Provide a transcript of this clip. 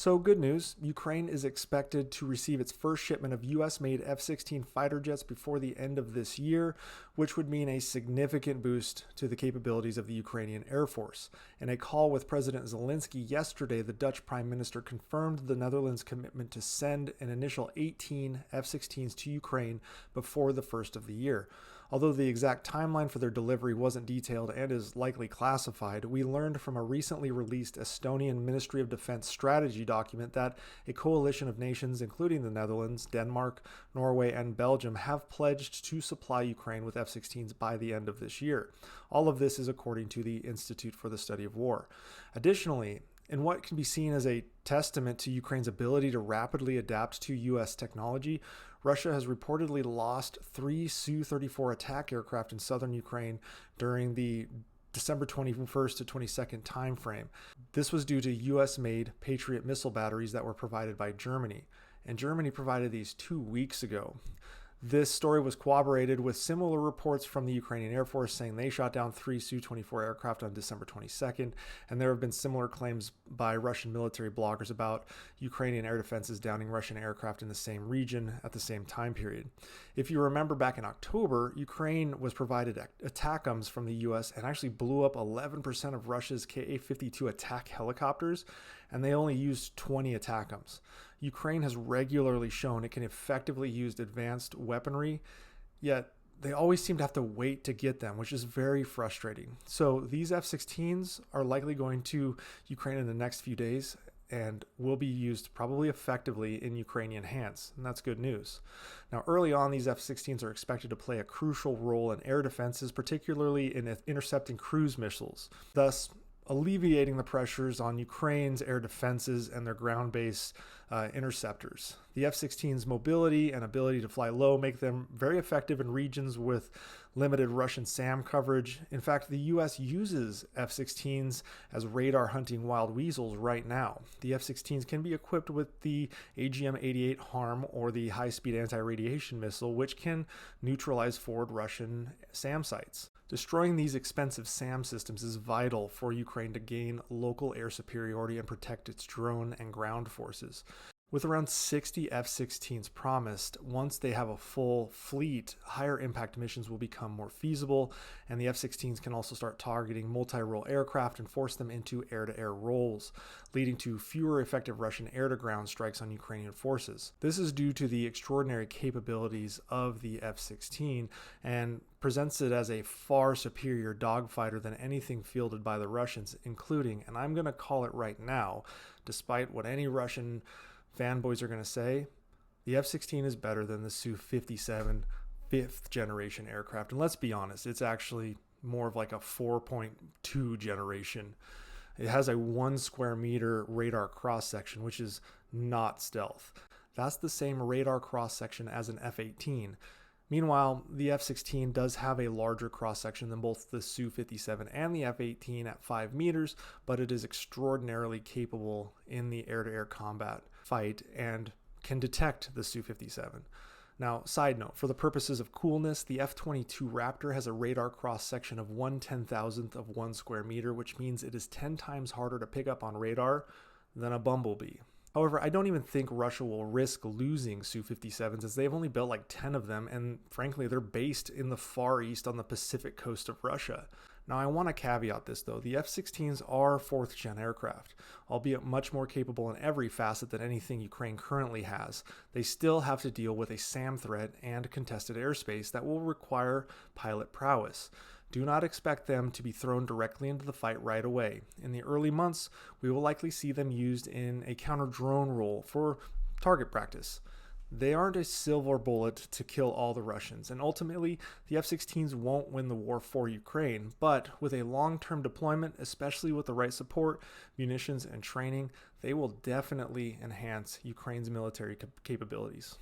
So, good news, Ukraine is expected to receive its first shipment of US made F-16 fighter jets before the end of this year, which would mean a significant boost to the capabilities of the Ukrainian Air Force. In a call with President Zelensky yesterday, the Dutch Prime Minister confirmed the Netherlands' commitment to send an initial 18 F-16s to Ukraine before the first of the year. Although the exact timeline for their delivery wasn't detailed and is likely classified, we learned from a recently released Estonian Ministry of Defense strategy document that a coalition of nations, including the Netherlands, Denmark, Norway, and Belgium, have pledged to supply Ukraine with F-16s by the end of this year. All of this is according to the Institute for the Study of War. Additionally, in what can be seen as a testament to Ukraine's ability to rapidly adapt to U.S. technology, Russia has reportedly lost 3 Su-34 attack aircraft in southern Ukraine during the December 21st to 22nd timeframe. This was due to U.S.-made Patriot missile batteries that were provided by Germany, and Germany provided these 2 weeks ago. This story was corroborated with similar reports from the Ukrainian Air Force saying they shot down 3 Su-24 aircraft on December 22nd, and there have been similar claims by Russian military bloggers about Ukrainian air defenses downing Russian aircraft in the same region at the same time period. If you remember back in October, Ukraine was provided ATACMS from the US and actually blew up 11% of Russia's Ka-52 attack helicopters, and they only used 20 ATACMS. Ukraine has regularly shown it can effectively use advanced weaponry, yet they always seem to have to wait to get them, which is very frustrating. So these F-16s are likely going to Ukraine in the next few days and will be used probably effectively in Ukrainian hands, and that's good news. Now, early on, these F-16s are expected to play a crucial role in air defenses, particularly in intercepting cruise missiles, thus alleviating the pressures on Ukraine's air defenses and their ground-based interceptors. The F-16's mobility and ability to fly low make them very effective in regions with limited Russian SAM coverage. In fact, the U.S. uses F-16s as radar hunting wild weasels right now. The F-16s can be equipped with the AGM-88 HARM or the high-speed anti-radiation missile, which can neutralize forward Russian SAM sites. Destroying these expensive SAM systems is vital for Ukraine to gain local air superiority and protect its drone and ground forces. With around 60 F-16s promised, once they have a full fleet, higher impact missions will become more feasible, and the F-16s can also start targeting multi-role aircraft and force them into air-to-air roles, leading to fewer effective Russian air-to-ground strikes on Ukrainian forces. This is due to the extraordinary capabilities of the F-16 and presents it as a far superior dogfighter than anything fielded by the Russians, including, and I'm going to call it right now, despite what any Russian fanboys are going to say, the F-16 is better than the Su-57 fifth generation aircraft. And let's be honest, it's actually more of like a 4.2 generation. It has a 1 square meter radar cross section, which is not stealth. That's the same radar cross section as an F-18. Meanwhile, the F-16 does have a larger cross-section than both the Su-57 and the F-18 at 5 meters, but it is extraordinarily capable in the air-to-air combat fight and can detect the Su-57. Now, side note, for the purposes of coolness, the F-22 Raptor has a radar cross-section of 1/10,000th of 1 square meter, which means it is 10 times harder to pick up on radar than a Bumblebee. However, I don't even think Russia will risk losing Su-57s as they've only built like 10 of them, and frankly, they're based in the Far East on the Pacific coast of Russia. Now, I want to caveat this though. The F-16s are 4th gen aircraft, albeit much more capable in every facet than anything Ukraine currently has. They still have to deal with a SAM threat and contested airspace that will require pilot prowess. Do not expect them to be thrown directly into the fight right away. In the early months, we will likely see them used in a counter-drone role for target practice. They aren't a silver bullet to kill all the Russians, and ultimately, the F-16s won't win the war for Ukraine, but with a long-term deployment, especially with the right support, munitions, and training, they will definitely enhance Ukraine's military capabilities.